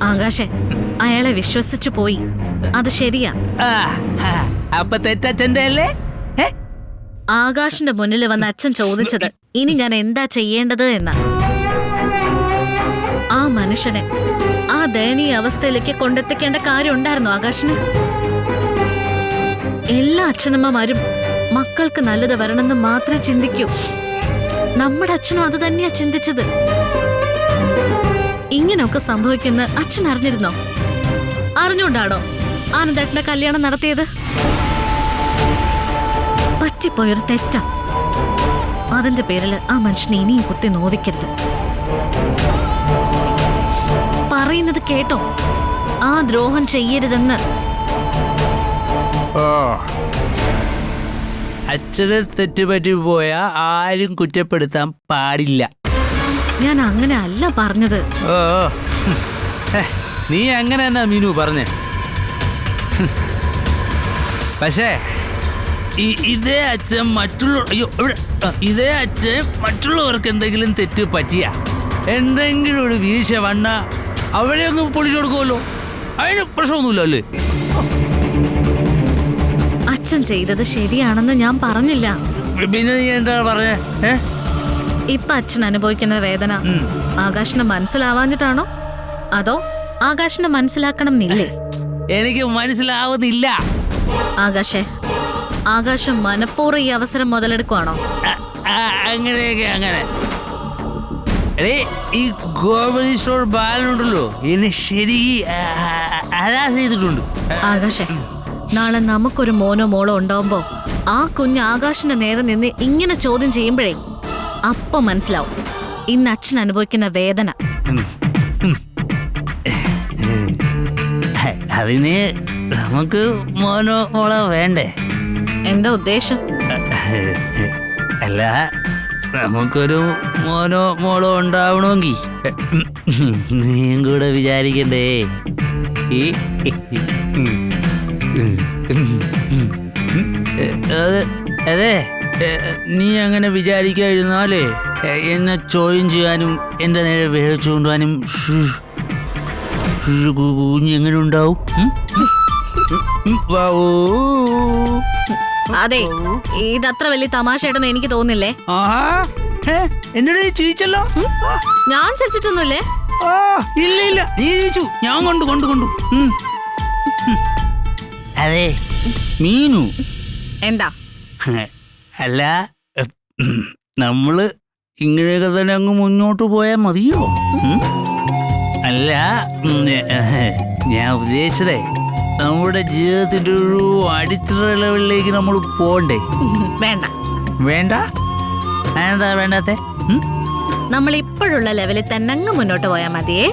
ആകാശേ, അയാളെ വിശ്വസിച്ചു പോയി. അത് ശരിയാ. അപ്പൊ തെറ്റച്ഛന്റെ അല്ലേ? ആകാശിന്റെ മുന്നിൽ വന്ന് അച്ഛൻ ചോദിച്ചത് ഇനി ഞാൻ എന്താ ചെയ്യേണ്ടത് എന്നാ. ആ മനുഷ്യനെ ആ ദയനീയ അവസ്ഥയിലേക്ക് കൊണ്ടെത്തിക്കേണ്ട കാര്യം ഉണ്ടായിരുന്നു ആകാശിന്. എല്ലാ അച്ഛനമ്മമാരും മക്കൾക്ക് നല്ലത് വരണമെന്ന് മാത്രമേ ചിന്തിക്കൂ. നമ്മുടെ അച്ഛനും അത് തന്നെയാ ചിന്തിച്ചത്. ഇങ്ങനെയൊക്കെ സംഭവിക്കുന്ന അച്ഛൻ അറിഞ്ഞിരുന്നോ? അറിഞ്ഞുകൊണ്ടാണോ ആനന്ദേട്ടന്റെ കല്യാണം നടത്തിയത്? പറ്റിപ്പോയൊരു തെറ്റാ. അതിന്റെ പേരിൽ ആ മനുഷ്യനെ ഇനിയും കുത്തി നോവിക്കരുത്. പറയുന്നത് കേട്ടോ, ആ ദ്രോഹം ചെയ്യരുതെന്ന്. അച്ഛനെ തെറ്റുപറ്റി പോയാ ആരും കുറ്റപ്പെടുത്താൻ പാടില്ല. ഞാൻ അങ്ങനെ അല്ല പറഞ്ഞത്. നീ അങ്ങനെ എന്നാ മീനു പറഞ്ഞേ. പക്ഷേ ഇതേ അച്ഛൻ ഇതേ അച്ഛൻ മറ്റുള്ളവർക്ക് എന്തെങ്കിലും തെറ്റ് പറ്റിയ എന്തെങ്കിലും ഒരു വീഴ്ച വന്ന അവരെ അങ്ങ് പൊളിച്ചു കൊടുക്കുമല്ലോ. അതിന് പ്രശ്നമൊന്നുമില്ല അല്ലേ? അച്ഛൻ ചെയ്തത് ശരിയാണെന്ന് ഞാൻ പറഞ്ഞില്ല. പിന്നെ നീ എന്താ പറഞ്ഞേ? ഇപ്പൊ അച്ഛൻ അനുഭവിക്കുന്ന വേദന ആകാശിന് മനസ്സിലാവാഞ്ഞിട്ടാണോ, അതോ ആകാശിനെ മനസ്സിലാക്കണം എന്നില്ലേ? എനിക്ക് മനസ്സിലാവുന്നില്ല. ആകാശേ, ആകാശം മനഃപൂർവ്വം ഈ അവസരം മുതലെടുക്കുവാണോ? അങ്ങനെയൊക്കെ അങ്ങനെ. ഈ ഗോപതി സ്റ്റോർ ബാലനുണ്ടല്ലോ, എന്നെ ശരി ഹരാസ് ചെയ്തിട്ടുണ്ട്. ആകാശേ, നാളെ നമുക്കൊരു മോനോ മോളോ ഉണ്ടാവുമ്പോ ആ കുഞ്ഞ് ആകാശിന്റെ നേരെ നിന്ന് ഇങ്ങനെ ചോദ്യം ചെയ്യുമ്പോഴേ അപ്പൊ മനസ്സിലാവും ഇന്ന് അച്ഛൻ അനുഭവിക്കുന്ന വേദന. അതിന് നമുക്ക് മോനോ മോളോ വേണ്ടേ? എന്താ ഉദ്ദേശം? അല്ല, നമുക്കൊരു മോനോ മോളോ ഉണ്ടാവണമെങ്കിൽ നീയും കൂടെ വിചാരിക്കണ്ടേ? അതെ, നീ അങ്ങനെ വിചാരിക്കാതിരുന്നാലേ എന്നെ ചോദ്യം ചെയ്യാനും എന്റെ നേരെ വേഴിച്ചു കൊണ്ടുപോകാനും കുഞ്ഞെങ്ങനെ ഉണ്ടാവും? അതെ, ഇതത്ര വലിയ തമാശയായിട്ടൊന്നും എനിക്ക് തോന്നില്ലേ. എന്നോട് ചിരിച്ചല്ലോ. ഞാൻ ചിരിച്ചിട്ടൊന്നുമില്ലേ? ഇല്ല ഇല്ല, നീ ചിരിച്ചു. ഞാൻ കൊണ്ടു. അതെ മീനു, എന്താ? അല്ല, നമ്മള് ഇങ്ങനെയൊക്കെ തന്നെ അങ്ങ് മുന്നോട്ട് പോയാൽ മതിയോ? അല്ല, ഞാൻ ഉദ്ദേശിച്ചതേ നമ്മുടെ ജീവിതത്തിന്റെ ഒരു അടിത്തറ ലെവലിലേക്ക് നമ്മൾ പോണ്ടേ? വേണ്ട. വേണ്ട? എന്താ വേണ്ടാത്തെ? നമ്മൾ ഇപ്പോഴുള്ള ലെവലിൽ തന്നെ അങ്ങ് മുന്നോട്ട് പോയാൽ മതിയേ.